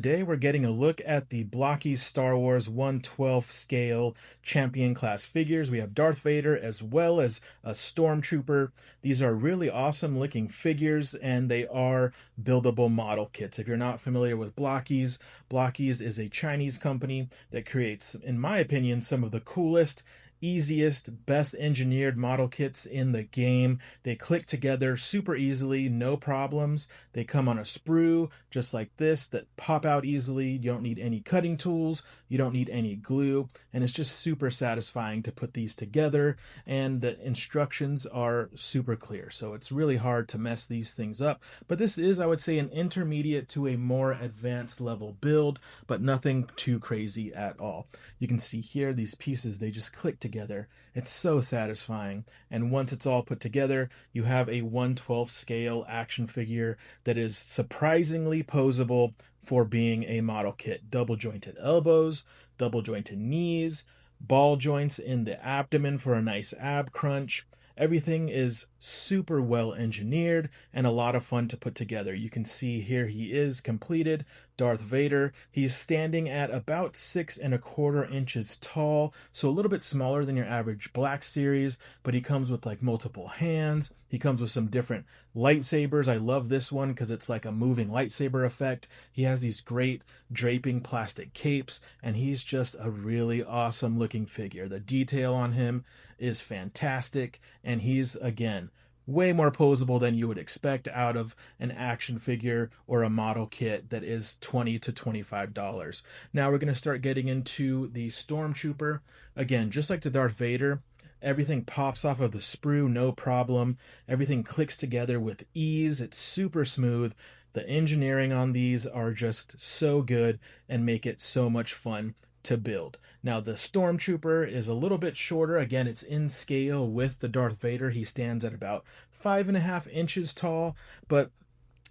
Today we're getting a look at the Blokees Star Wars 1/12 scale champion class figures. We have Darth Vader as well as a Stormtrooper. These are really awesome looking figures and they are buildable model kits. If you're not familiar with Blokees, Blokees is a Chinese company that creates, in my opinion, some of the coolest, easiest, best engineered model kits in the game. They click together super easily, no problems. They come on a sprue just like this that pop out easily. You don't need any cutting tools, you don't need any glue, and it's just super satisfying to put these together, and the instructions are super clear, so it's really hard to mess these things up. But this is, I would say, an intermediate to a more advanced level build, but nothing too crazy at all. You can see here these pieces, they just click together. It's so satisfying, and once it's all put together, you have a 1/12 scale action figure that is surprisingly posable for being a model kit. Double jointed elbows, double jointed knees, ball joints in the abdomen for a nice ab crunch. Everything is super well engineered and a lot of fun to put together. You can see here he is completed, Darth Vader. He's standing at about 6¼ inches tall, so a little bit smaller than your average Black Series, but he comes with like multiple hands. He comes with some different lightsabers. I love this one because it's like a moving lightsaber effect. He has these great draping plastic capes, and he's just a really awesome looking figure. The detail on him is fantastic, and he's, again, way more posable than you would expect out of an action figure or a model kit that is $20 to $25. Now we're going to start getting into the Stormtrooper. Again, just like the Darth Vader, everything pops off of the sprue, no problem. Everything clicks together with ease. It's super smooth. The engineering on these are just so good and make it so much fun to build. Now the Stormtrooper is a little bit shorter. Again, it's in scale with the Darth Vader. He stands at about 5½ inches tall, but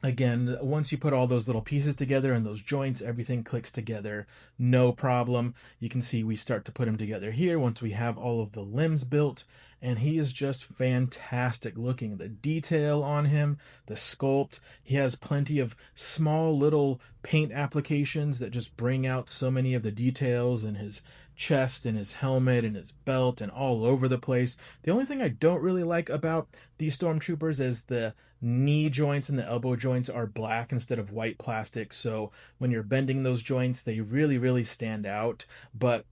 again, once you put all those little pieces together and those joints, everything clicks together, no problem. You can see we start to put him together here once we have all of the limbs built, and he is just fantastic looking. The detail on him, the sculpt, he has plenty of small little paint applications that just bring out so many of the details in his chest and his helmet and his belt and all over the place. The only thing I don't really like about these Stormtroopers is the knee joints and the elbow joints are black instead of white plastic, so when you're bending those joints, they really stand out. But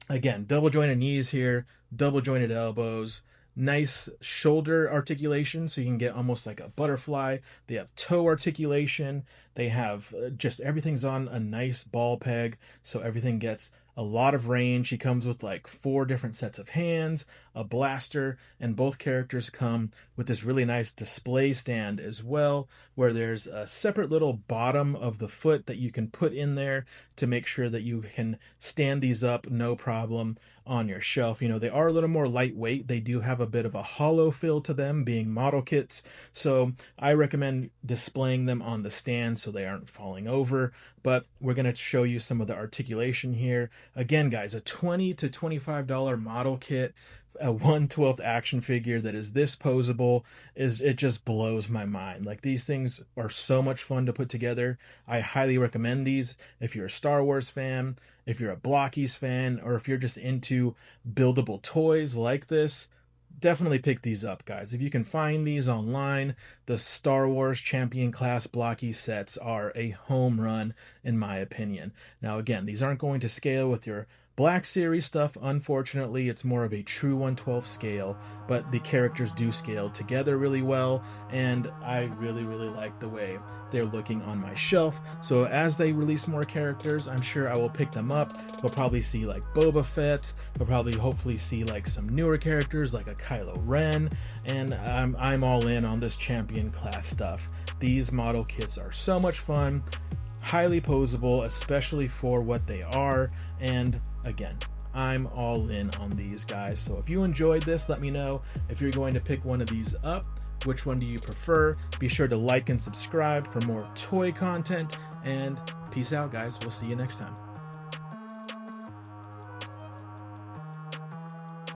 again, double jointed knees here, double jointed elbows, nice shoulder articulation, so you can get almost like a butterfly. They have toe articulation. They have just everything's on a nice ball peg, so everything gets a lot of range. He comes with like 4 different sets of hands, a blaster, and both characters come with this really nice display stand as well, where there's a separate little bottom of the foot that you can put in there to make sure that you can stand these up no problem on your shelf. You know, they are a little more lightweight. They do have a bit of a hollow feel to them, being model kits, so I recommend displaying them on the stand so they aren't falling over. But we're going to show you some of the articulation here. Again, guys, a $20 to $25 model kit, a 1/12 action figure that is this posable, it just blows my mind. Like, these things are so much fun to put together. I highly recommend these if you're a Star Wars fan, if you're a Blokees fan, or if you're just into buildable toys like this. Definitely pick these up, guys. If you can find these online, the Star Wars Champion Class Blokees sets are a home run, in my opinion. Now, again, these aren't going to scale with your Black Series stuff, unfortunately. It's more of a true 1/12 scale, but the characters do scale together really well, and I really like the way they're looking on my shelf. So as they release more characters, I'm sure I will pick them up. We'll probably see like Boba Fett. We'll probably hopefully see like some newer characters like a Kylo Ren, and I'm all in on this champion class stuff. These model kits are so much fun, highly posable, especially for what they are, and again, I'm all in on these guys. So if you enjoyed this, let me know if you're going to pick one of these up. Which one do you prefer? Be sure to like and subscribe for more toy content, and peace out, guys. We'll see you next time.